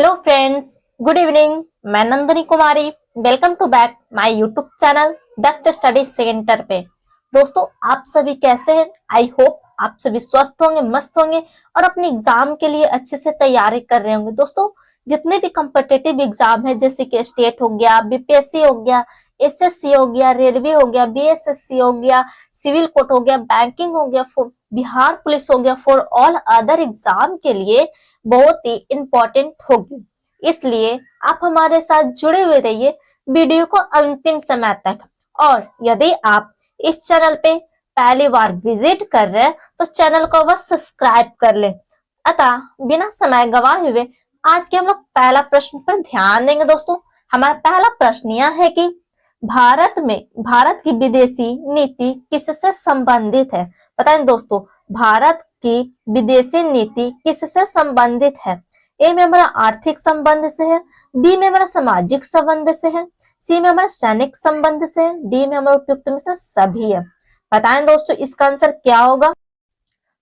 Hello friends, good evening. मैं Nandani Kumari. Welcome to back my YouTube channel Daksh study centre पे। दोस्तों, आप सभी कैसे हैं? आई होप आप सभी स्वस्थ होंगे, मस्त होंगे और अपने एग्जाम के लिए अच्छे से तैयारी कर रहे होंगे। दोस्तों, जितने भी कॉम्पिटिटिव एग्जाम है जैसे कि स्टेट हो गया, बीपीएससी हो गया, एसएससी हो गया, रेलवे हो गया, बीएसएससी हो गया, सिविल कोर्ट हो गया, बैंकिंग हो गया, बिहार पुलिस हो गया, फॉर ऑल अदर एग्जाम के लिए बहुत ही इंपॉर्टेंट होगी। इसलिए आप हमारे साथ जुड़े हुए रहिए वीडियो को अंतिम समय तक। और यदि आप इस चैनल पे पहली बार विजिट कर रहे हैं तो चैनल को बस सब्सक्राइब कर ले। अतः बिना समय गवाए हुए आज के हम लोग पहला प्रश्न पर ध्यान देंगे। दोस्तों, हमारा पहला प्रश्न यह है कि भारत की विदेशी नीति किससे संबंधित है? बताएं दोस्तों, भारत की विदेशी नीति किससे संबंधित है? ए में हमारा आर्थिक संबंध से है, बी में हमारा सामाजिक संबंध से है, सी में हमारा सैनिक संबंध से है, डी में हमारा उपयुक्त में से सभी है। बताएं दोस्तों इसका आंसर क्या होगा?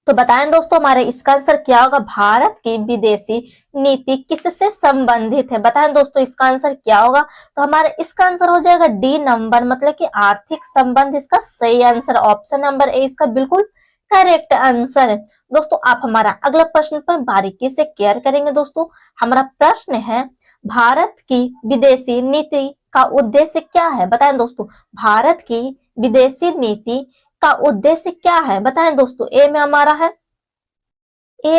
तो बताएं दोस्तों हमारे इसका आंसर क्या होगा? भारत की विदेशी नीति किससे संबंधित है? बताएं दोस्तों इसका आंसर क्या होगा? तो हमारा इसका आंसर हो जाएगा डी नंबर, मतलब कि आर्थिक संबंध इसका सही आंसर। ऑप्शन नंबर ए इसका बिल्कुल करेक्ट आंसर है। दोस्तों, आप हमारा अगला प्रश्न पर बारीकी से केयर करेंगे। दोस्तों, हमारा प्रश्न है भारत की विदेशी नीति का उद्देश्य क्या है? बताएं दोस्तों, भारत की विदेशी नीति का उद्देश्य क्या है? बताएं दोस्तों। ए में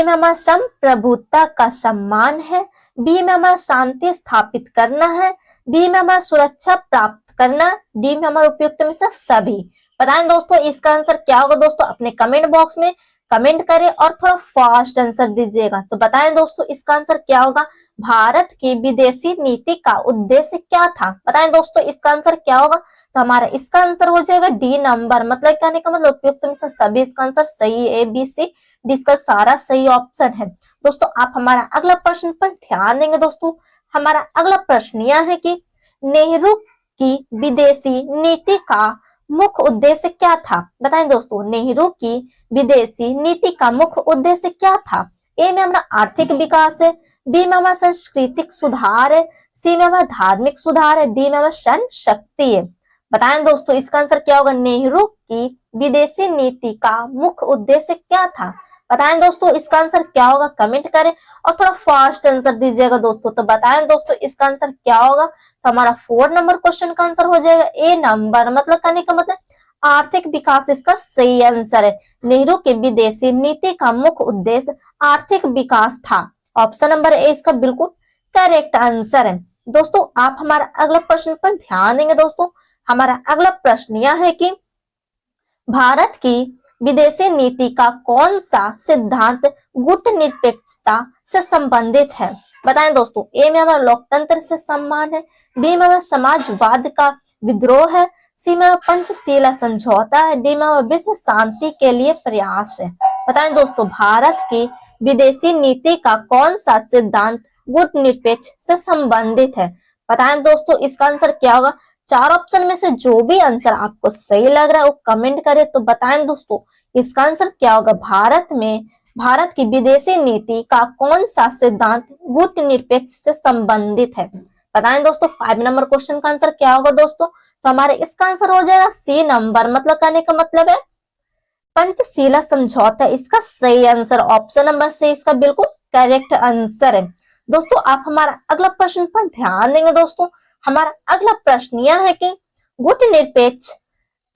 हमारा संप्रभुता का सम्मान है, बी में हमारा शांति स्थापित करना है, बी में हमारा सुरक्षा प्राप्त करना, डी में हमारा उपयुक्त में से सभी। बताएं दोस्तों इसका आंसर क्या होगा? दोस्तों अपने कमेंट बॉक्स में कमेंट करें और थोड़ा फास्ट आंसर दीजिएगा। तो बताएं दोस्तों इसका आंसर क्या होगा? भारत की विदेशी नीति का उद्देश्य क्या था? बताएं दोस्तों इसका आंसर क्या होगा? तो हमारा इसका आंसर हो जाएगा डी नंबर, मतलब कहने का मतलब उपयुक्त में से सभी। इसका आंसर सही है, ए बी सी डी इसका सारा सही ऑप्शन है। दोस्तों, आप हमारा अगला प्रश्न पर ध्यान देंगे। दोस्तों, हमारा अगला प्रश्न यह है कि नेहरू की विदेशी नीति का मुख्य उद्देश्य क्या था? बताएं दोस्तों, नेहरू की विदेशी नीति का मुख्य उद्देश्य क्या था? ए में हमारा आर्थिक विकास है, बी में हमारा सांस्कृतिक सुधार है, सी में हमारा धार्मिक सुधार है, डी में हमारा सैन्य शक्ति है। बताएं दोस्तों इसका आंसर क्या होगा? नेहरू की विदेशी नीति का मुख्य उद्देश्य क्या था? बताएं दोस्तों इसका आंसर क्या होगा? कमेंट करें और थोड़ा फास्ट आंसर दीजिएगा दोस्तों। तो बताएं दोस्तों इसका आंसर क्या होगा? तो हमारा 4 नंबर क्वेश्चन का आंसर हो जाएगा ए नंबर, मतलब कहने का मतलब आर्थिक विकास इसका सही आंसर है। नेहरू की विदेशी नीति का मुख्य उद्देश्य आर्थिक विकास था। ऑप्शन नंबर ए इसका बिल्कुल करेक्ट आंसर है। दोस्तों, आप हमारा अगला प्रश्न पर ध्यान देंगे। दोस्तों, हमारा अगला प्रश्न यह है कि भारत की विदेशी नीति का कौन सा सिद्धांत गुटनिरपेक्षता से संबंधित है? बताएं दोस्तों। ए में हमारा लोकतंत्र से सम्मान है, बी में हमारा समाजवाद का विद्रोह है, सी में पंचशीला समझौता है, डी में विश्व शांति के लिए प्रयास है। बताएं दोस्तों, भारत की विदेशी नीति का कौन सा सिद्धांत गुटनिरपेक्ष से संबंधित है? बताएं दोस्तों इसका आंसर क्या होगा? 4 ऑप्शन में से जो भी आंसर आपको सही लग रहा है वो कमेंट करें। तो बताएं दोस्तों इसका आंसर क्या होगा? भारत की विदेशी नीति का कौन सा सिद्धांत गुटनिरपेक्ष से संबंधित है? बताएं दोस्तों 5 नंबर क्वेश्चन का आंसर क्या होगा दोस्तों? तो हमारे इसका आंसर हो जाएगा सी नंबर, मतलब कहने का मतलब है पंचशीला समझौता इसका सही आंसर। ऑप्शन नंबर सी इसका बिल्कुल करेक्ट आंसर है। दोस्तों, आप हमारा अगला प्रश्न पर ध्यान देंगे। दोस्तों, हमारा अगला प्रश्न यह है कि गुटनिरपेक्ष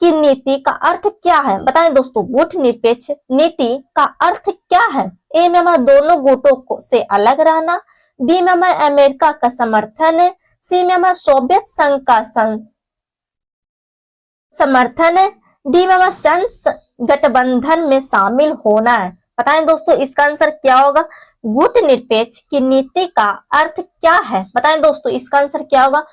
की नीति का अर्थ क्या है? बताएं दोस्तों, गुटनिरपेक्ष नीति का अर्थ क्या है? ए में हमारा दोनों गुटों को से अलग रहना, बी में हमारा अमेरिका का समर्थन है, सी में हमारा सोवियत संघ का समर्थन है, डी में हमारा संघ गठबंधन में शामिल होना है। बताएं दोस्तों इसका आंसर क्या होगा? गुटनिरपेक्ष की नीति का अर्थ क्या है? बताएं दोस्तों इसका आंसर क्या होगा?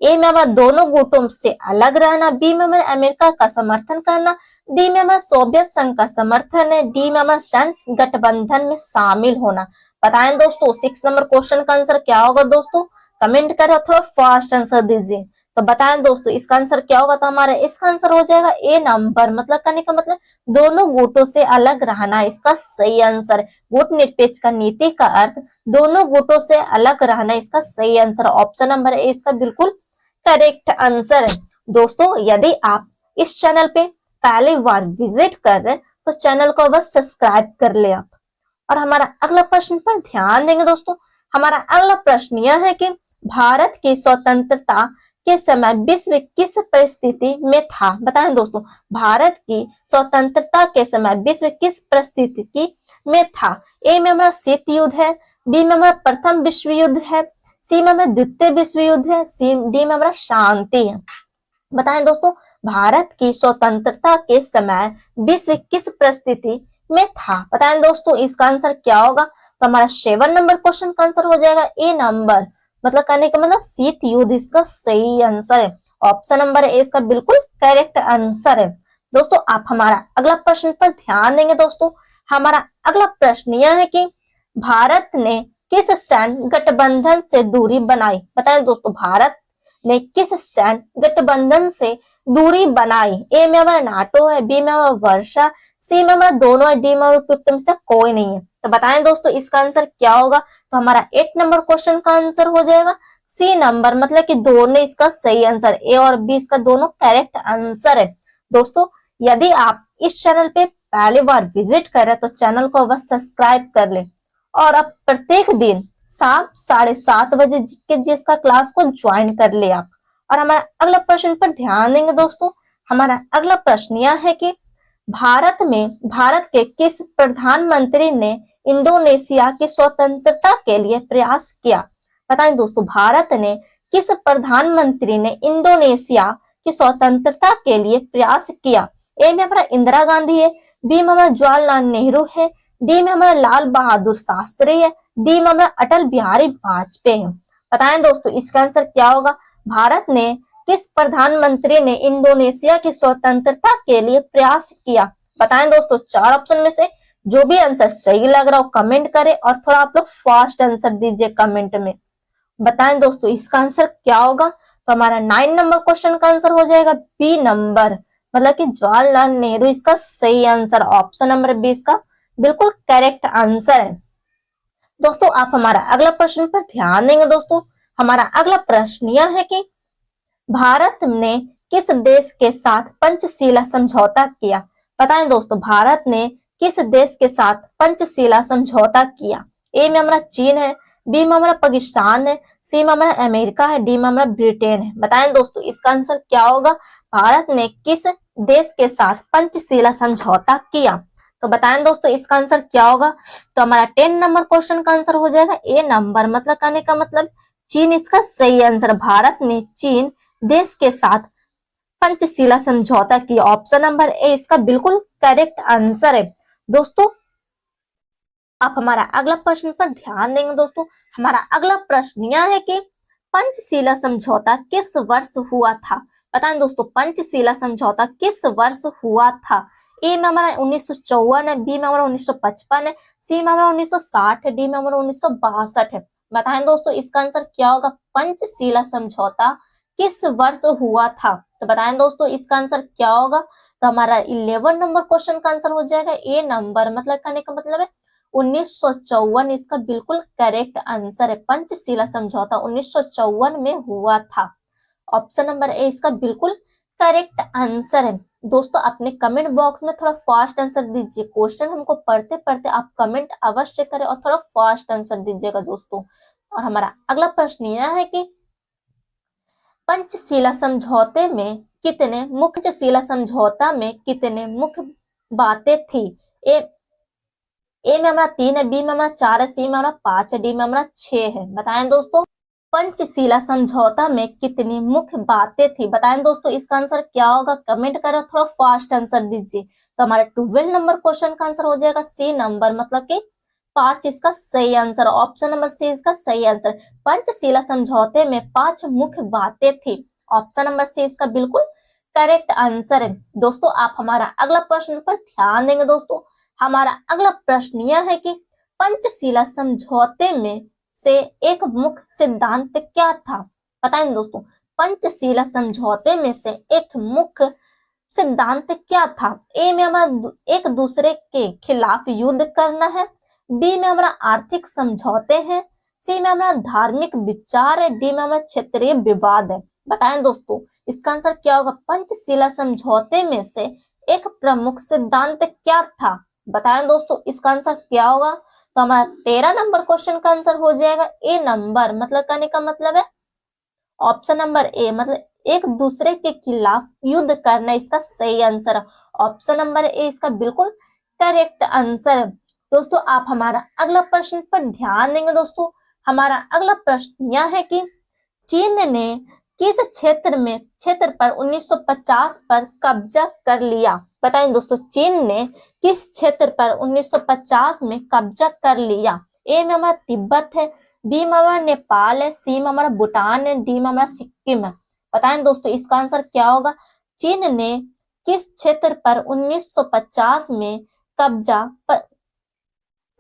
ए में हमारा दोनों गुटों से अलग रहना, बी में हमारा अमेरिका का समर्थन करना, डी में हमारा सोवियत संघ का समर्थन है, डी में हमारा संघ गठबंधन में शामिल होना। बताएं दोस्तों 6 नंबर क्वेश्चन का आंसर क्या होगा दोस्तों? कमेंट करें और थोड़ा फास्ट आंसर दीजिए। तो बताएं दोस्तों इसका आंसर क्या होगा। तो हमारा इसका आंसर हो जाएगा ए नंबर, मतलब कहने का मतलब दोनों गुटों से अलग रहना इसका सही आंसर। गुट निरपेक्ष का नीति का अर्थ दोनों गुटों से अलग रहना इसका सही आंसर। ऑप्शन नंबर ए इसका बिल्कुल करेक्ट आंसर है। दोस्तों यदि आप इस चैनल पे पहली बार विजिट कर रहे तो चैनल को बस सब्सक्राइब कर ले आप। और हमारा अगला प्रश्न पर ध्यान देंगे दोस्तों। हमारा अगला प्रश्न यह है कि भारत की स्वतंत्रता के समय विश्व किस परिस्थिति में था। बताएं दोस्तों भारत की स्वतंत्रता के समय विश्व किस परिस्थिति में था। ए में हमारा शीत युद्ध है, बी में हमारा प्रथम विश्व युद्ध है, सी में हमारा द्वितीय विश्व युद्ध है, सी डी में हमारा शांति है। बताएं दोस्तों भारत की स्वतंत्रता के समय विश्व किस परिस्थिति में था। बताएं दोस्तों इसका आंसर क्या होगा। तो हमारा 7 नंबर क्वेश्चन का आंसर हो जाएगा ए नंबर, मतलब कहने का मतलब शीत युद्ध इसका सही आंसर है। ऑप्शन नंबर ए इसका बिल्कुल करेक्ट आंसर है। दोस्तों आप हमारा अगला प्रश्न पर ध्यान देंगे। दोस्तों हमारा अगला प्रश्न यह है कि भारत ने किस सैन्य गठबंधन से दूरी बनाई। बताएं दोस्तों भारत ने किस सैन्य गठबंधन से दूरी बनाई। ए में हमारा नाटो है, बी में हमारा वर्षा, सी में हमारा दोनों है, डी में उपयुक्त में से कोई नहीं है। तो बताएं दोस्तों इसका आंसर क्या होगा। तो हमारा 8 नंबर क्वेश्चन का आंसर हो जाएगा सी नंबर, मतलब कि दोनों इसका सही आंसर। ए और बी इसका दोनों करेक्ट आंसर है। दोस्तों यदि आप इस चैनल पे पहली बार विजिट करें तो चैनल को बस सब्सक्राइब कर ले और अब प्रत्येक दिन शाम 7:30 बजे के जिसका क्लास को ज्वाइन कर ले आप। और हमारा अगला प्रश्न पर ध्यान देंगे। दोस्तों हमारा अगला प्रश्न यह है कि भारत के किस प्रधानमंत्री ने इंडोनेशिया की स्वतंत्रता के लिए प्रयास किया। बताएं दोस्तों भारत ने किस प्रधानमंत्री ने इंडोनेशिया की स्वतंत्रता के लिए प्रयास किया। ए में हमारा इंदिरा गांधी है, बी में हमारा जवाहरलाल नेहरू है, डी में हमारा लाल बहादुर शास्त्री है, डी में हमारा अटल बिहारी वाजपेयी है। बताएं दोस्तों इसका आंसर क्या होगा। भारत ने किस प्रधानमंत्री ने इंडोनेशिया की स्वतंत्रता के लिए प्रयास किया। बताएं दोस्तों 4 ऑप्शन में से जो भी आंसर सही लग रहा हो कमेंट करें और थोड़ा आप लोग फास्ट आंसर दीजिए कमेंट में। बताएं दोस्तों इसका आंसर क्या होगा। तो हमारा 9 नंबर क्वेश्चन का आंसर हो जाएगा बी नंबर, मतलब कि जवाहरलाल नेहरू इसका सही आंसर। ऑप्शन नंबर बी इसका बिल्कुल करेक्ट आंसर है। दोस्तों आप हमारा अगला प्रश्न पर ध्यान देंगे। दोस्तों हमारा अगला प्रश्न यह है कि भारत ने किस देश के साथ पंचशीला समझौता किया। बताएं दोस्तों भारत ने किस देश के साथ पंचशीला समझौता किया। ए में हमारा चीन है, बी में हमारा पाकिस्तान है, सी में हमारा अमेरिका है, डी में हमारा ब्रिटेन है। बताएं दोस्तों इसका आंसर क्या होगा। भारत ने किस देश के साथ पंचशीला समझौता किया। तो बताएं दोस्तों इसका आंसर क्या होगा। तो हमारा 10 नंबर क्वेश्चन का आंसर हो जाएगा ए नंबर, मतलब कहने का मतलब चीन इसका सही आंसर। भारत ने चीन देश के साथ पंचशीला समझौता किया। ऑप्शन नंबर ए इसका बिल्कुल करेक्ट आंसर है। दोस्तों आप हमारा अगला प्रश्न पर ध्यान देंगे। दोस्तों हमारा अगला प्रश्न यह है कि पंचशीला समझौता किस वर्ष हुआ था। बताएं दोस्तों पंचशीला समझौता किस वर्ष हुआ था। ए में हमारा 1954 है, बी में हमारा 1955 है, सी में हमारा 1960 है, डी में हमारा 1962 है। बताएं दोस्तों इसका आंसर क्या होगा। पंचशीला समझौता किस वर्ष हुआ था। तो बताएं दोस्तों इसका आंसर क्या होगा। तो हमारा 11 नंबर क्वेश्चन का आंसर हो जाएगा ए नंबर, मतलब कहने का मतलब है 1954 इसका बिल्कुल करेक्ट आंसर है। पंचशीला समझौता 1954 में हुआ था। ऑप्शन नंबर ए इसका बिल्कुल करेक्ट आंसर है। दोस्तों अपने कमेंट बॉक्स में थोड़ा फास्ट आंसर दीजिए। क्वेश्चन हमको पढ़ते पढ़ते आप कमेंट अवश्य करें और थोड़ा फास्ट आंसर दीजिएगा दोस्तों। और हमारा अगला प्रश्न यह है कि पंचशीला समझौता में कितने मुख्य बातें थी। ए में हमारा 3 है, बी में हमारा 4 है, सी में हमारा 5 है, डी में हमारा 6 है। बताएं दोस्तों पंचशीला समझौता में कितनी मुख्य बातें थी। बताएं दोस्तों इसका आंसर क्या होगा। कमेंट करें थोड़ा फास्ट आंसर दीजिए। तो हमारा 12 नंबर क्वेश्चन का आंसर हो जाएगा सी नंबर, मतलब कि 5 इसका सही आंसर। ऑप्शन नंबर सी इसका सही आंसर। पंचशीला समझौते में 5 मुख्य बातें थी। ऑप्शन नंबर सी इसका बिल्कुल करेक्ट आंसर है। दोस्तों आप हमारा अगला प्रश्न पर ध्यान देंगे। दोस्तों हमारा अगला प्रश्न यह है कि पंचशीला समझौते में से एक मुख्य सिद्धांत क्या था। बताएं दोस्तों पंचशीला समझौते में से एक मुख्य सिद्धांत क्या था? ए में हमारा एक दूसरे के खिलाफ युद्ध करना है, बी में हमारा आर्थिक समझौते हैं, सी में हमारा धार्मिक विचार है, डी में हमारा क्षेत्रीय विवाद है। बताएं दोस्तों इसका आंसर क्या होगा? पंचशीला समझौते में से एक प्रमुख सिद्धांत क्या था? बताएं दोस्तों इसका आंसर क्या होगा? तो हमारा 13 नंबर क्वेश्चन का आंसर हो जाएगा ए नंबर, मतलब कहने का मतलब है ऑप्शन नंबर ए, मतलब एक दूसरे के खिलाफ युद्ध करना इसका सही आंसर है। ऑप्शन नंबर ए इसका बिल्कुल करेक्ट आंसर है। दोस्तों आप हमारा अगला प्रश्न पर ध्यान देंगे। दोस्तों हमारा अगला प्रश्न यह है कि चीन ने किस क्षेत्र पर 1950 पर कब्जा कर लिया? बताएं दोस्तों चीन ने किस क्षेत्र पर 1950 में कब्जा कर लिया? ए में हमारा तिब्बत है, बी में हमारा नेपाल है, सी में हमारा भूटान है, डी में हमारा सिक्किम है। बताएं दोस्तों इसका आंसर क्या होगा? चीन ने किस क्षेत्र पर 1950 में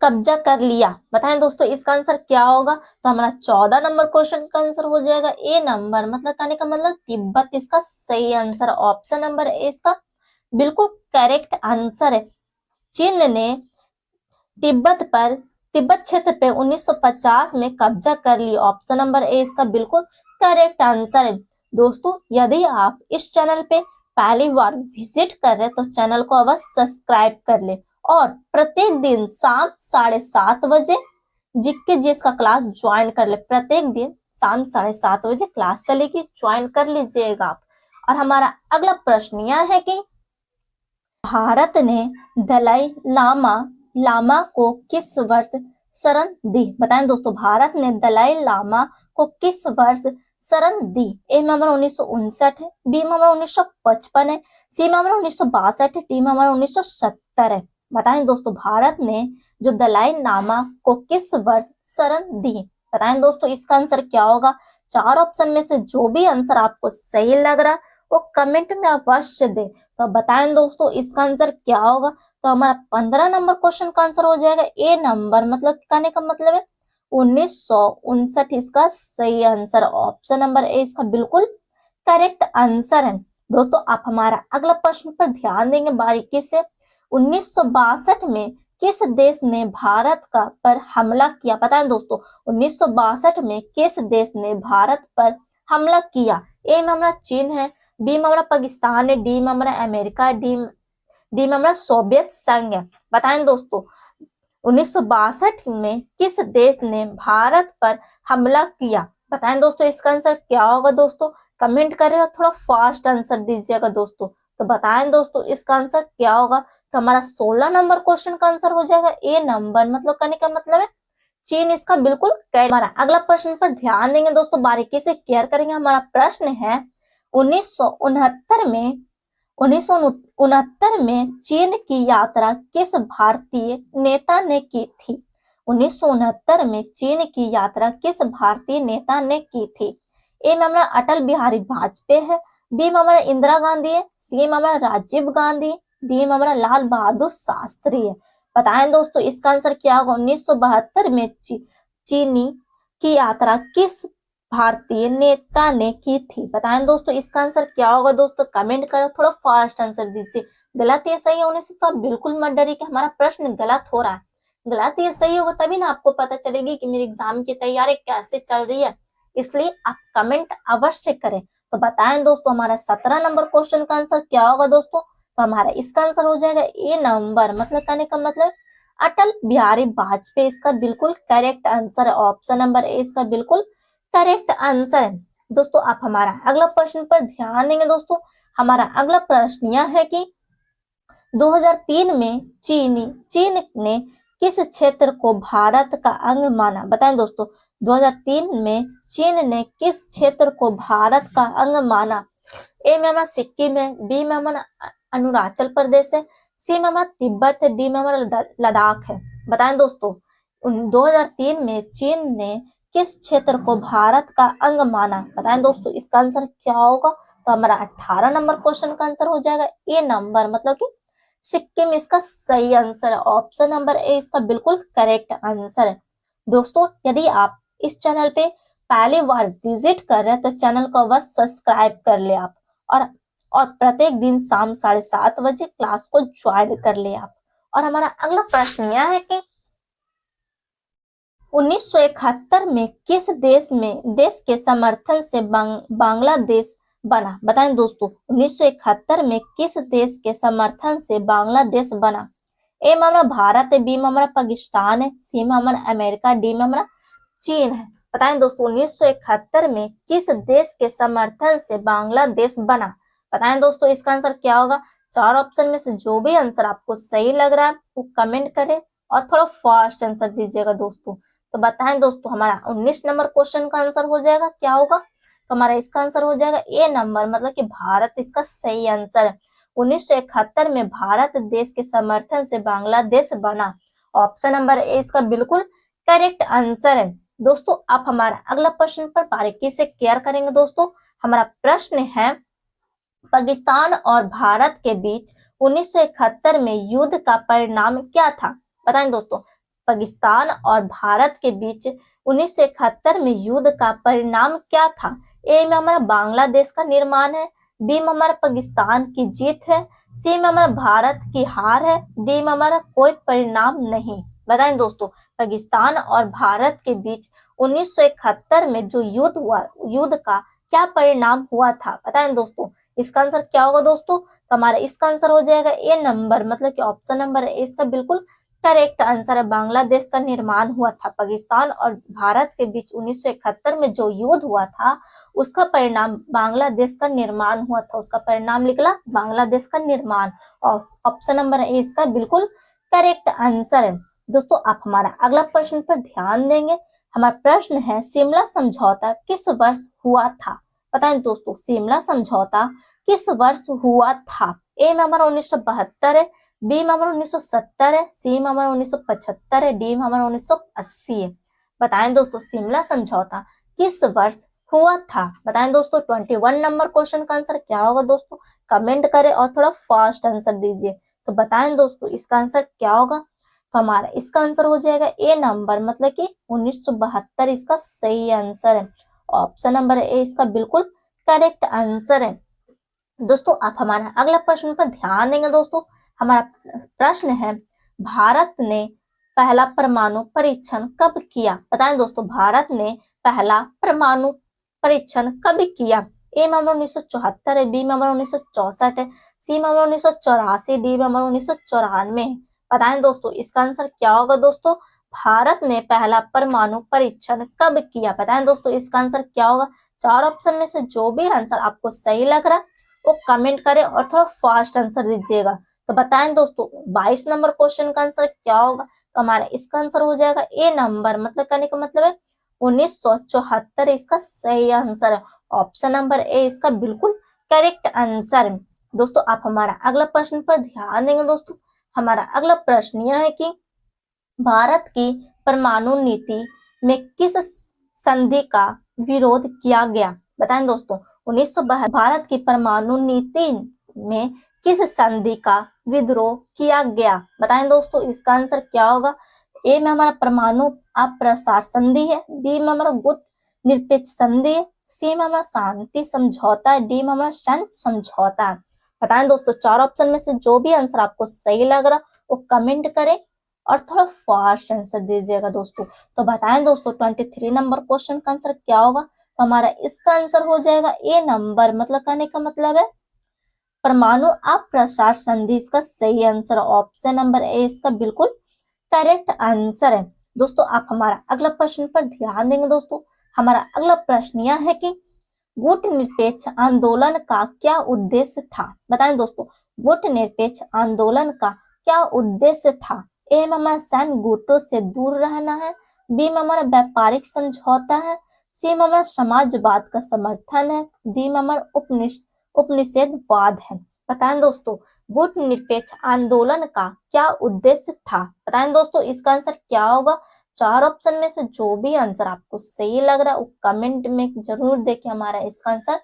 कब्जा कर लिया? बताएं दोस्तों इसका आंसर क्या होगा? तो हमारा 14 नंबर क्वेश्चन का आंसर हो जाएगा ए नंबर, मतलब कहने का मतलब तिब्बत इसका सही आंसर। ऑप्शन नंबर ए इसका बिल्कुल करेक्ट आंसर है। चीन ने तिब्बत क्षेत्र पे 1950 में कब्जा कर लिया। ऑप्शन नंबर ए इसका बिल्कुल करेक्ट आंसर है। दोस्तों यदि आप इस चैनल पे पहली बार विजिट कर रहे हैं तो चैनल को अवश्य सब्सक्राइब कर ले और प्रत्येक दिन शाम 7:30 बजे जीके जीएस का क्लास ज्वाइन कर ले। प्रत्येक दिन शाम 7:30 बजे क्लास चलेगी, ज्वाइन कर लीजिएगा आप। और हमारा अगला प्रश्न यह है कि भारत ने दलाई लामा को किस वर्ष शरण दी? बताएं दोस्तों भारत ने दलाई लामा को किस वर्ष शरण दी? ए में हमारा 1959 है, बी में हमारा 1955 है, सी में हमारा 1962 है, डी में हमारा 1970 है। बताएं दोस्तों भारत ने जो दलाई लामा को किस वर्ष शरण दी? बताएं दोस्तों इसका आंसर क्या होगा? 4 ऑप्शन में से जो भी आंसर आपको सही लग रहा वो कमेंट में अवश्य दे। तो बताएं दोस्तों इसका आंसर क्या होगा? तो हमारा 15 नंबर क्वेश्चन का आंसर हो जाएगा ए नंबर, मतलब कहने का मतलब है 1959 इसका सही आंसर। ऑप्शन नंबर ए इसका बिल्कुल करेक्ट आंसर है। दोस्तों आप हमारा अगला प्रश्न पर ध्यान देंगे बारीकी से। 1962 में किस देश ने भारत पर हमला किया? बताएं दोस्तों 1962 में किस देश ने भारत पर हमला किया? ए में हमारा चीन है, बी में हमारा पाकिस्तान है, डी में हमारा अमेरिका है, डी में हमारा सोवियत संघ है। बताएं दोस्तों 1962 में किस देश ने भारत पर हमला किया? बताएं दोस्तों इसका आंसर क्या होगा? दोस्तों कमेंट करेगा, थोड़ा फास्ट आंसर दीजिएगा दोस्तों। तो बताएं दोस्तों इसका आंसर क्या होगा? तो हमारा 16 नंबर क्वेश्चन का आंसर हो जाएगा ए नंबर, मतलब कहने का मतलब है चीन इसका बिल्कुल। हमारा अगला प्रश्न पर ध्यान देंगे दोस्तों, बारीकी से केयर करेंगे। हमारा प्रश्न है 1969 में चीन की यात्रा किस भारतीय नेता ने की थी? 1969 में चीन की यात्रा किस भारतीय नेता ने की थी? ए में हमारा अटल बिहारी वाजपेयी है, बी में हमारा इंदिरा गांधी है, सी में हमारा राजीव गांधी, डी में हमारा लाल बहादुर शास्त्री है। बताएं दोस्तों इसका आंसर क्या होगा? 1972 में चीनी की यात्रा किस भारतीय नेता ने की थी? बताएं दोस्तों इसका आंसर क्या होगा? दोस्तों कमेंट करो, थोड़ा फास्ट आंसर दीजिए। गलत या सही होने से तो आप बिल्कुल मत डरिए कि हमारा प्रश्न गलत हो रहा है। गलत या सही होगा तभी ना आपको पता चलेगी कि मेरे एग्जाम की तैयारी कैसे चल रही है, इसलिए आप कमेंट अवश्य करें। तो बताएं दोस्तों हमारा 17 नंबर क्वेश्चन का आंसर क्या होगा? दोस्तों तो हमारा इसका आंसर हो जाएगा ए नंबर, मतलब कहने का मतलब अटल बिहारी वाजपेयी इसका बिल्कुल करेक्ट आंसर है। ऑप्शन नंबर ए इसका बिल्कुल करेक्ट आंसर है। दोस्तों आप हमारा अगला प्रश्न पर ध्यान देंगे। दोस्तों हमारा अगला प्रश्न यह है कि 2003 में चीन ने किस क्षेत्र को भारत का अंग माना? बताएं दोस्तों 2003 में चीन ने किस क्षेत्र को भारत का अंग माना? ए में हमारा सिक्किम है, बी में हमारा अरुणाचल प्रदेश है, सी में हमारा तिब्बत है, डी में हमारा लद्दाख है। बताएं दोस्तों 2003 में चीन ने किस क्षेत्र को भारत का अंग माना? बताएं दोस्तों इसका आंसर क्या होगा? तो हमारा 18 नंबर क्वेश्चन का आंसर हो जाएगा ए नंबर, मतलब कि सिक्किम इसका सही आंसर है। ऑप्शन नंबर ए इसका बिल्कुल करेक्ट आंसर है। दोस्तों यदि आप इस चैनल पे पहली बार विजिट कर रहे हैं तो चैनल को बस सब्सक्राइब कर ले आप, और प्रत्येक दिन शाम 7:30 बजे क्लास को ज्वाइन कर ले आप। और हमारा अगला प्रश्न यह है कि 1971 में किस देश के समर्थन से बांग्लादेश बना? बताएं दोस्तों, 1971 में किस देश के समर्थन से बांग्लादेश बना? ए में हमारा भारत है, बी में हमारा पाकिस्तान है, सी में हमारा अमेरिका, डी में हमारा चीन है। बताएं दोस्तों, 1971 में किस देश के समर्थन से बांग्लादेश बना? बताएं दोस्तों, इसका आंसर क्या होगा? 4 ऑप्शन में से जो भी आंसर आपको सही लग रहा है वो कमेंट करें और थोड़ा फास्ट आंसर दीजिएगा दोस्तों। तो बताएं दोस्तों, हमारा 19 नंबर क्वेश्चन का आंसर हो जाएगा क्या होगा? तो हमारा इसका आंसर हो जाएगा ए नंबर, मतलब कि भारत इसका सही आंसर है। 1971 में भारत देश के समर्थन से बांग्लादेश बना। ऑप्शन नंबर ए इसका बिल्कुल करेक्ट आंसर है। दोस्तों आप हमारा अगला प्रश्न पर बारीकी से केयर करेंगे। दोस्तों हमारा प्रश्न है, पाकिस्तान और भारत के बीच 1971 में युद्ध का परिणाम क्या था? बताएं दोस्तों, पाकिस्तान और भारत के बीच 1971 में युद्ध का परिणाम क्या था? ए में हमारा बांग्लादेश का निर्माण है, बी में हमारा पाकिस्तान की जीत है, सी में हमारा भारत की हार है, डी में हमारा कोई परिणाम नहीं। बताएं दोस्तों, पाकिस्तान और भारत के बीच 1971 में जो युद्ध हुआ, युद्ध का क्या परिणाम हुआ था? बताएं दोस्तों, इसका आंसर क्या होगा दोस्तों? तो हमारा इसका आंसर हो जाएगा ए नंबर, मतलब कि ऑप्शन नंबर ए इसका बिल्कुल करेक्ट आंसर है। बांग्लादेश का निर्माण हुआ था। पाकिस्तान और भारत के बीच 1971 में जो युद्ध हुआ था उसका परिणाम बांग्लादेश का निर्माण हुआ था। उसका परिणाम निकला बांग्लादेश का निर्माण, और ऑप्शन नंबर ए इसका बिल्कुल करेक्ट आंसर है। दोस्तों आप हमारा अगला प्रश्न पर ध्यान देंगे। हमारा प्रश्न है, शिमला समझौता किस वर्ष हुआ था? बताएं दोस्तों, शिमला समझौता किस वर्ष हुआ था? ए में हमारा 1972 है, बी में हमारा 1970 है, सी में हमारा 1975 है, डी में हमारा 1980 है। बताएं दोस्तों, शिमला समझौता किस वर्ष हुआ था? बताएं दोस्तों, 21 नंबर क्वेश्चन का आंसर क्या होगा दोस्तों? कमेंट करें और थोड़ा फास्ट आंसर दीजिए। तो बताएं दोस्तों, इसका आंसर क्या होगा? तो हमारा इसका आंसर हो जाएगा ए नंबर, मतलब कि 1972 इसका सही आंसर है। ऑप्शन नंबर ए इसका बिल्कुल करेक्ट आंसर है। दोस्तों आप हमारा अगला प्रश्न पर ध्यान देंगे। दोस्तों हमारा प्रश्न है, भारत ने पहला परमाणु परीक्षण कब किया? बताएं दोस्तों, भारत ने पहला परमाणु परीक्षण कब किया? ए में हमारा 1974 है, बी में हमारा 1964 है, सी में हमारा 1984, डी में हमारा 1994 है। बताएं दोस्तों, इसका आंसर क्या होगा दोस्तों? भारत ने पहला परमाणु परीक्षण कब किया? बताएं दोस्तों, इसका आंसर क्या होगा? 4 ऑप्शन में से जो भी आंसर आपको सही लग रहा है वो कमेंट करें और थोड़ा फास्ट आंसर दीजिएगा। तो बताएं दोस्तों, 22 नंबर क्वेश्चन का आंसर क्या होगा? तो हमारा इसका आंसर हो जाएगा ए नंबर, मतलब कहने का मतलब है 1974 इसका सही आंसर है। ऑप्शन नंबर ए इसका बिल्कुल करेक्ट आंसर है। दोस्तों आप हमारा अगला प्रश्न पर ध्यान देंगे। दोस्तों हमारा अगला प्रश्न यह है कि भारत की परमाणु नीति में किस संधि का विरोध किया गया? बताएं दोस्तों, 1972 भारत की परमाणु नीति में किस संधि का विद्रोह किया गया? बताएं दोस्तों, इसका आंसर क्या होगा? ए में हमारा परमाणु अप्रसार संधि है, बी में हमारा गुट निरपेक्ष संधि है, सी में हमारा शांति समझौता है, डी में हमारा शांत समझौता है। बताएं दोस्तों, 4 ऑप्शन में से जो भी आंसर आपको सही लग रहा वो कमेंट करें और थोड़ा फास्ट आंसर दीजिएगा दोस्तों। तो बताएं दोस्तों, 23 नंबर क्वेश्चन का आंसर क्या होगा? तो हमारा इसका आंसर हो जाएगा ए नंबर, मतलब कहने का मतलब है परमाणु अप्रसार संधि इसका सही आंसर। ऑप्शन नंबर ए इसका बिल्कुल करेक्ट आंसर है। दोस्तों आप हमारा अगला प्रश्न पर ध्यान देंगे। दोस्तों हमारा अगला प्रश्न यह है कि गुट निरपेक्ष आंदोलन का क्या उद्देश्य था? बताएं दोस्तों, गुट निरपेक्ष आंदोलन का क्या उद्देश्य था? ए में हमारा सैन्य गुटों से दूर रहना है, बी में हमारा व्यापारिक समझौता है, सी में हमारा समाजवाद का समर्थन है, डी में हमारा उपनिषेधवाद है। बताएं दोस्तों, गुट निरपेक्ष आंदोलन का क्या उद्देश्य था? बताएं दोस्तों, इसका आंसर क्या होगा? 4 ऑप्शन में से जो भी आंसर आपको सही लग रहा है वो कमेंट में जरूर देखें हमारा इसका आंसर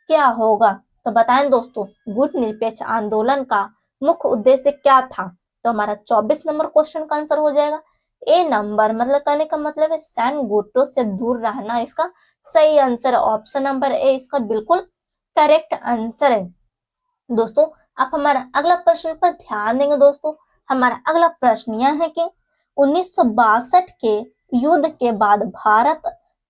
क्या होगा। तो बताएं दोस्तों, गुट निरपेक्ष आंदोलन का मुख्य उद्देश्य क्या था? तो हमारा 24 नंबर क्वेश्चन का आंसर हो जाएगा ए नंबर मतलब कहने का मतलब है सैन गोटो से दूर रहना इसका सही आंसर है। ऑप्शन नंबर ए इसका बिल्कुल करेक्ट आंसर है। दोस्तों आप हमारा अगला प्रश्न पर ध्यान देंगे। दोस्तों हमारा अगला प्रश्न यह है कि 1962 के युद्ध के बाद भारत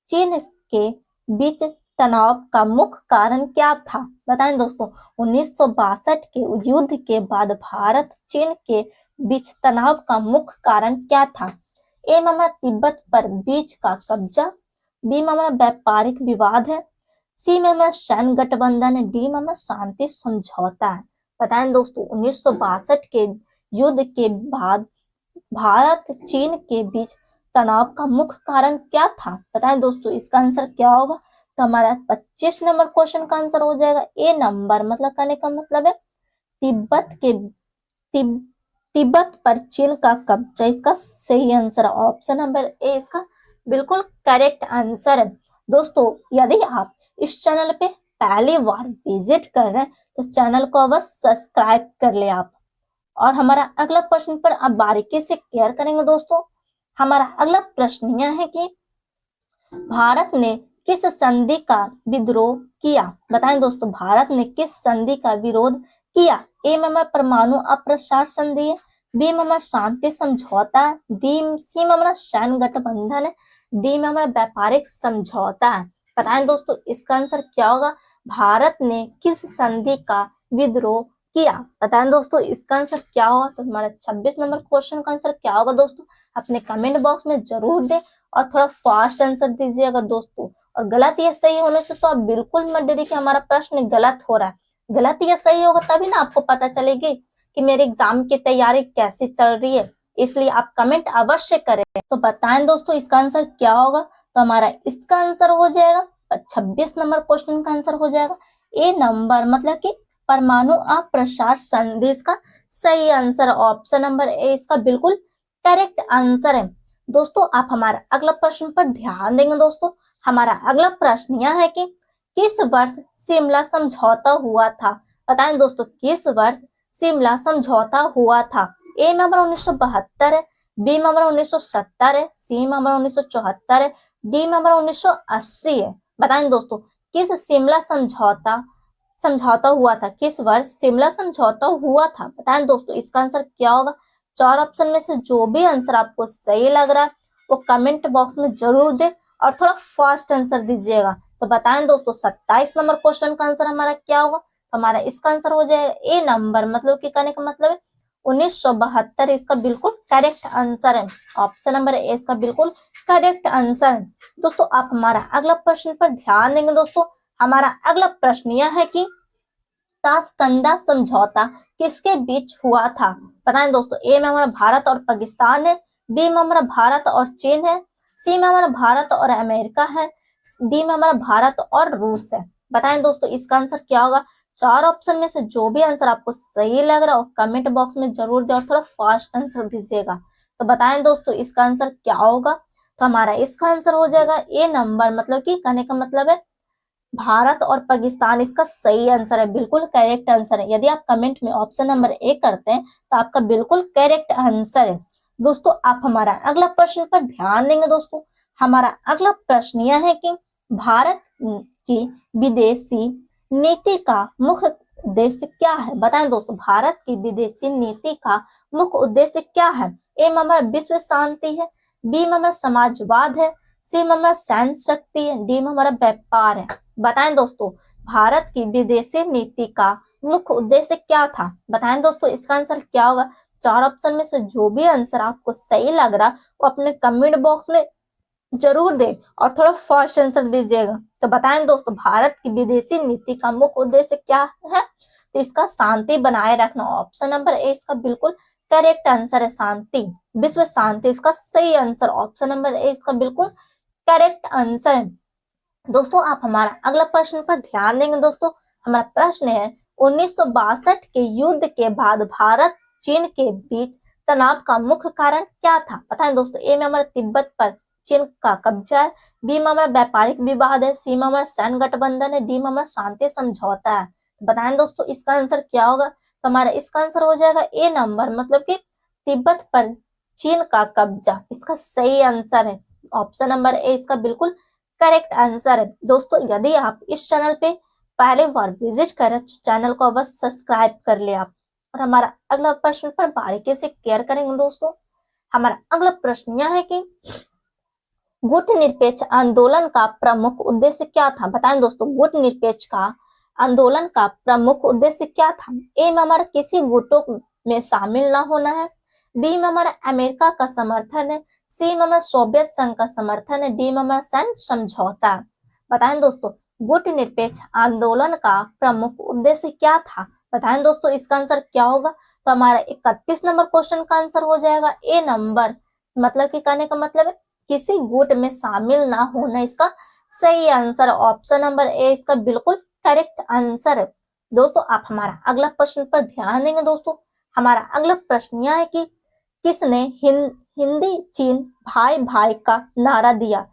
चीन के बीच तनाव का मुख्य कारण क्या था? बताएं दोस्तों, 1962 के युद्ध के बाद भारत चीन के बीच तनाव का मुख्य कारण क्या था? ए मामला तिब्बत पर बीच का कब्जा, बी मामला व्यापारिक विवाद है, सी मामला सैन्य गठबंधन है, डी मामला शांति समझौता है। बताएं दोस्तों, 1962 के युद्ध के बाद भारत चीन के बीच तनाव का मुख्य कारण क्या था? बताएं दोस्तों, इसका आंसर क्या होगा? तो हमारा 25 नंबर क्वेश्चन का आंसर हो जाएगा ए नंबर, मतलब कहने का मतलब है तिब्बत पर चीन का कब्जा इसका सही आंसर है। ऑप्शन नंबर ए इसका बिल्कुल करेक्ट आंसर है। दोस्तों यदि आप इस चैनल पे पहली बार विजिट कर रहे हैं तो चैनल को अवश्य सब्सक्राइब कर ले आप। और हमारा अगला प्रश्न पर आप बारीकी से केयर करेंगे। दोस्तों हमारा अगला प्रश्न यह है कि भारत ने किस संधि का विद्रोह किया? बताएं दोस्तों, भारत ने किस संधि का विरोध किया? ए में हमारा परमाणु अप्रसार संधि है, बी में हमारा शांति समझौता है, सी में हमारा सैन्य गठबंधन है, डी में हमारा व्यापारिक समझौता है। बताएं दोस्तों, इसका आंसर क्या होगा? भारत ने किस संधि का विद्रोह किया? बताएं दोस्तों, इसका आंसर क्या होगा? तो हमारा 26 नंबर क्वेश्चन का आंसर क्या होगा दोस्तों? अपने कमेंट बॉक्स में जरूर दें और थोड़ा फास्ट आंसर दीजिएगा दोस्तों। और गलत या सही होने से तो आप बिल्कुल मत डरिए कि हमारा प्रश्न गलत हो रहा है। गलत या सही होगा तभी ना आपको पता चलेगी कि मेरे एग्जाम की तैयारी कैसी चल रही है, इसलिए आप कमेंट अवश्य करें। तो बताएं दोस्तों, इसका आंसर क्या होगा? तो हमारा इसका आंसर हो जाएगा 26 नंबर क्वेश्चन का आंसर हो जाएगा ए नंबर, मतलब कि परमाणु अप्रसार संधि इसका सही आंसर। ऑप्शन नंबर ए इसका बिल्कुल करेक्ट आंसर है। दोस्तों आप हमारा अगला प्रश्न पर ध्यान देंगे। दोस्तों हमारा अगला प्रश्न यह है कि किस वर्ष शिमला समझौता हुआ था? बताएं दोस्तों, किस वर्ष शिमला समझौता हुआ था? ए नंबर 1972 है, बी नंबर 1970 है, सी नंबर 1974 है, डी नंबर 1980 है। बताएं दोस्तों, किस शिमला समझौता हुआ था? किस वर्ष शिमला समझौता हुआ था? बताएं दोस्तों, इसका आंसर क्या होगा? 4 ऑप्शन में से जो भी आंसर आपको सही लग रहा है वो कमेंट बॉक्स में जरूर दे और थोड़ा फास्ट आंसर दीजिएगा। तो बताएं दोस्तों, 27 नंबर क्वेश्चन का आंसर हमारा क्या होगा? तो हमारा इसका आंसर हो जाएगा ए नंबर, मतलब कि कहने का मतलब है 1972 इसका बिल्कुल करेक्ट आंसर है। ऑप्शन नंबर ए इसका बिल्कुल करेक्ट आंसर है। दोस्तों आप हमारा अगला प्रश्न पर ध्यान देंगे। दोस्तों हमारा अगला प्रश्न यह है कि ताशकंदा समझौता किसके बीच हुआ था? बताएं दोस्तों, ए में हमारा भारत और पाकिस्तान है, बी में हमारा भारत और चीन है, सी में हमारा भारत और अमेरिका है, डी में हमारा भारत और रूस है। बताएं दोस्तों, इसका आंसर क्या होगा? 4 ऑप्शन में से जो भी आंसर आपको सही लग रहा हो कमेंट बॉक्स में जरूर दे और थोड़ा फास्ट आंसर दीजिएगा। तो बताएं दोस्तों, इसका आंसर क्या होगा? तो हमारा इसका आंसर हो जाएगा ए नंबर, मतलब कि कहने का मतलब है भारत और पाकिस्तान इसका सही आंसर है, बिल्कुल करेक्ट आंसर है। यदि आप कमेंट में ऑप्शन नंबर ए करते हैं तो आपका बिल्कुल करेक्ट आंसर है। दोस्तों आप हमारा अगला प्रश्न पर ध्यान देंगे। दोस्तों हमारा अगला प्रश्न यह है कि भारत की विदेशी नीति का मुख्य उद्देश्य क्या है? बताएं दोस्तों, भारत की विदेशी नीति का मुख्य उद्देश्य क्या है? ए में हमारा विश्व शांति है, बी में हमारा समाजवाद है, सी में हमारा सैन्य शक्ति है, डी में हमारा व्यापार है। बताएं दोस्तों, भारत की विदेशी नीति का मुख्य उद्देश्य क्या था? बताएं दोस्तों, इसका आंसर क्या होगा? 4 ऑप्शन में से जो भी आंसर आपको सही लग रहा वो अपने कमेंट बॉक्स में जरूर दे और थोड़ा फास्ट आंसर दीजिएगा। तो बताएं दोस्तों, भारत की विदेशी नीति का मुख्य उद्देश्य क्या है? तो इसका शांति बनाए रखना। ऑप्शन नंबर ए इसका बिल्कुल करेक्ट आंसर है, शांति, विश्व शांति इसका सही आंसर। ऑप्शन नंबर ए इसका बिल्कुल करेक्ट आंसर है। दोस्तों आप हमारा अगला प्रश्न पर ध्यान देंगे। दोस्तों हमारा प्रश्न है 1962 के युद्ध के बाद भारत चीन के बीच तनाव का मुख्य कारण क्या था? बताएं दोस्तों, ए में हमारा तिब्बत पर चीन का कब्जा है, बी में हमारा व्यापारिक विवाद है, सी में हमारा सैन्य गठबंधन है, डी में हमारा शांति समझौता है। बताएं दोस्तों, इसका आंसर क्या होगा? तो हमारा इसका आंसर हो जाएगा ए नंबर, मतलब कि तिब्बत पर चीन का कब्जा, इसका सही आंसर है ऑप्शन नंबर ए इसका बिल्कुल करेक्ट आंसर है। दोस्तों यदि आप इस चैनल पे पहले बार विजिट करें तो चैनल को अवश्य सब्सक्राइब कर ले आप। और हमारा अगला प्रश्न पर बारीकी से क्लियर करेंगे दोस्तों। हमारा अगला प्रश्न यह है कि गुट निरपेक्ष आंदोलन का प्रमुख उद्देश्य क्या था? बताएं दोस्तों, गुट निरपेक्ष का आंदोलन का प्रमुख उद्देश्य क्या था? ए में हमारा किसी गुटों में शामिल ना होना है, बी में हमारा अमेरिका का समर्थन है, सी में हमारा सोवियत संघ का समर्थन है, डी में हमारा सैन्य समझौता। बताएं दोस्तों, गुट निरपेक्ष आंदोलन का प्रमुख उद्देश्य क्या था? बताएं दोस्तों, इसका आंसर क्या होगा? तो हमारा 31 नंबर क्वेश्चन का आंसर हो जाएगा ए नंबर, मतलब कि कहने का मतलब है किसी गुट में शामिल ना होना इसका सही आंसर, ऑप्शन नंबर ए इसका बिल्कुल करेक्ट आंसर है। दोस्तों आप हमारा अगला प्रश्न पर ध्यान देंगे। दोस्तों हमारा अगला प्रश्न यह है कि किसने हिंदी चीन भाई भाई का नारा दिया?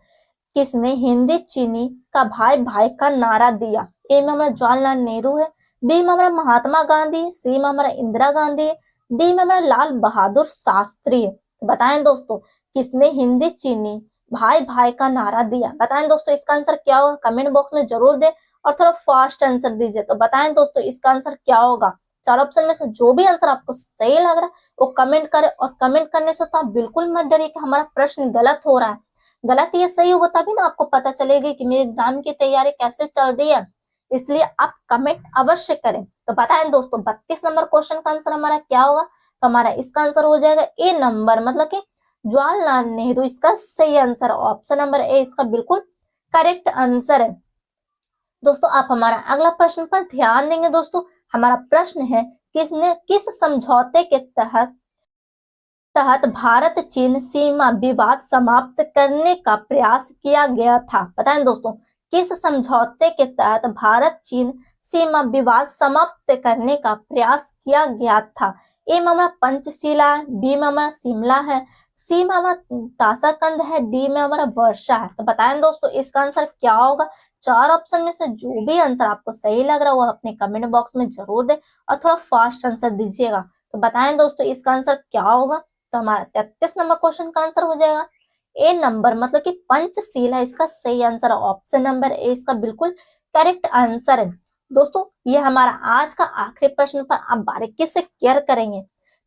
किसने हिंदी चीनी का भाई भाई का नारा दिया? ए में हमारा जवाहरलाल नेहरू है, बी में हमारा महात्मा गांधी, सी में हमारा इंदिरा गांधी है, डी में हमारा लाल बहादुर शास्त्री है। तो बताएं दोस्तों, किसने हिंदी चीनी भाई भाई का नारा दिया? बताएं दोस्तों, इसका आंसर क्या होगा? कमेंट बॉक्स में जरूर दें और थोड़ा फास्ट आंसर दीजिए। तो बताएं दोस्तों, इसका आंसर क्या होगा? चार ऑप्शन में से जो भी आंसर आपको सही लग रहा है वो कमेंट करें, और कमेंट करने से तो आप बिल्कुल मत डरिए कि हमारा प्रश्न गलत हो रहा है। गलत या सही होगा तभी ना आपको पता चलेगी कि मेरे एग्जाम की तैयारी कैसे चल रही है, इसलिए आप कमेंट अवश्य करें। तो बताएं दोस्तों, 32 नंबर क्वेश्चन का आंसर हमारा क्या होगा? तो हमारा इसका आंसर हो जाएगा ए नंबर, मतलब कि जवाहरलाल नेहरू इसका सही आंसर, ऑप्शन नंबर ए इसका बिल्कुल करेक्ट आंसर है। दोस्तों आप हमारा अगला प्रश्न पर ध्यान देंगे। दोस्तों हमारा प्रश्न है, किस समझौते के तहत भारत चीन सीमा विवाद समाप्त करने का प्रयास किया गया था? बताएं दोस्तों, किस समझौते के तहत भारत चीन सीमा विवाद समाप्त करने का प्रयास किया गया था? ए में हमारा पंचशीला है, बी में हमारा शिमला है, सी में हमारा ताशाकंद है, डी में हमारा वर्षा है। तो बताएं दोस्तों, इसका आंसर क्या होगा? चार ऑप्शन में से जो भी आंसर आपको सही लग रहा है वो अपने कमेंट बॉक्स में जरूर दें और थोड़ा फास्ट आंसर दीजिएगा। तो बताएं दोस्तों, इसका आंसर क्या होगा? तो हमारा 33 नंबर क्वेश्चन का आंसर हो जाएगा ए नंबर, मतलब कि पंचशीला इसका सही आंसर, ऑप्शन नंबर ए इसका बिल्कुल करेक्ट आंसर है। दोस्तों ये हमारा आज का आखिरी प्रश्न पर आप बारीकी से क्लियर करेंगे।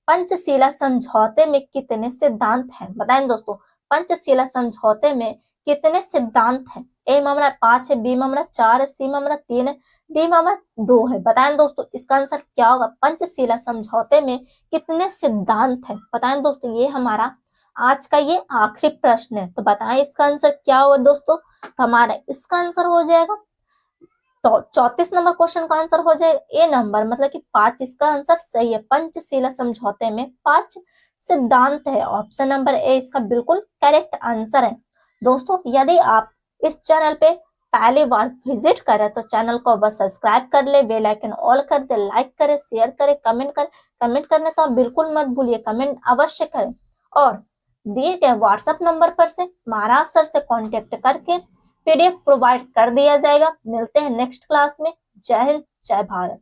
पंचशीला समझौते में कितने सिद्धांत हैं? बताएं दोस्तों, पंचशीला समझौते में कितने सिद्धांत हैं? ए में हमारा 5 है, बी में हमारा 4 है, सी में हमारा 3 है, डी में हमारा 2 है। बताएं दोस्तों, इसका आंसर क्या होगा? पंचशीला समझौते में कितने सिद्धांत हैं? बताएं दोस्तों, ये हमारा आज का ये आखिरी प्रश्न है। तो बताएं इसका आंसर क्या होगा दोस्तों? तो हमारा इसका आंसर हो जाएगा, तो 34 नंबर क्वेश्चन का आंसर हो जाएगा ए नंबर, मतलब कि 5 इसका आंसर सही है। पंचशीला समझौते में 5 सिद्धांत है, ऑप्शन नंबर ए इसका बिल्कुल करेक्ट आंसर है। दोस्तों यदि आप इस चैनल पे पहली बार विजिट करें तो चैनल को बस सब्सक्राइब कर ले, बेल आइकन ऑल कर दे, लाइक करें, शेयर करें, कमेंट करें। कमेंट करने तो आप बिल्कुल मत भूलिए, कमेंट अवश्य करें। और दिए गए व्हाट्सएप नंबर पर से महाराज सर से कॉन्टेक्ट करके पीडीएफ प्रोवाइड कर दिया जाएगा। मिलते हैं नेक्स्ट क्लास में। जय हिंद, जय भारत।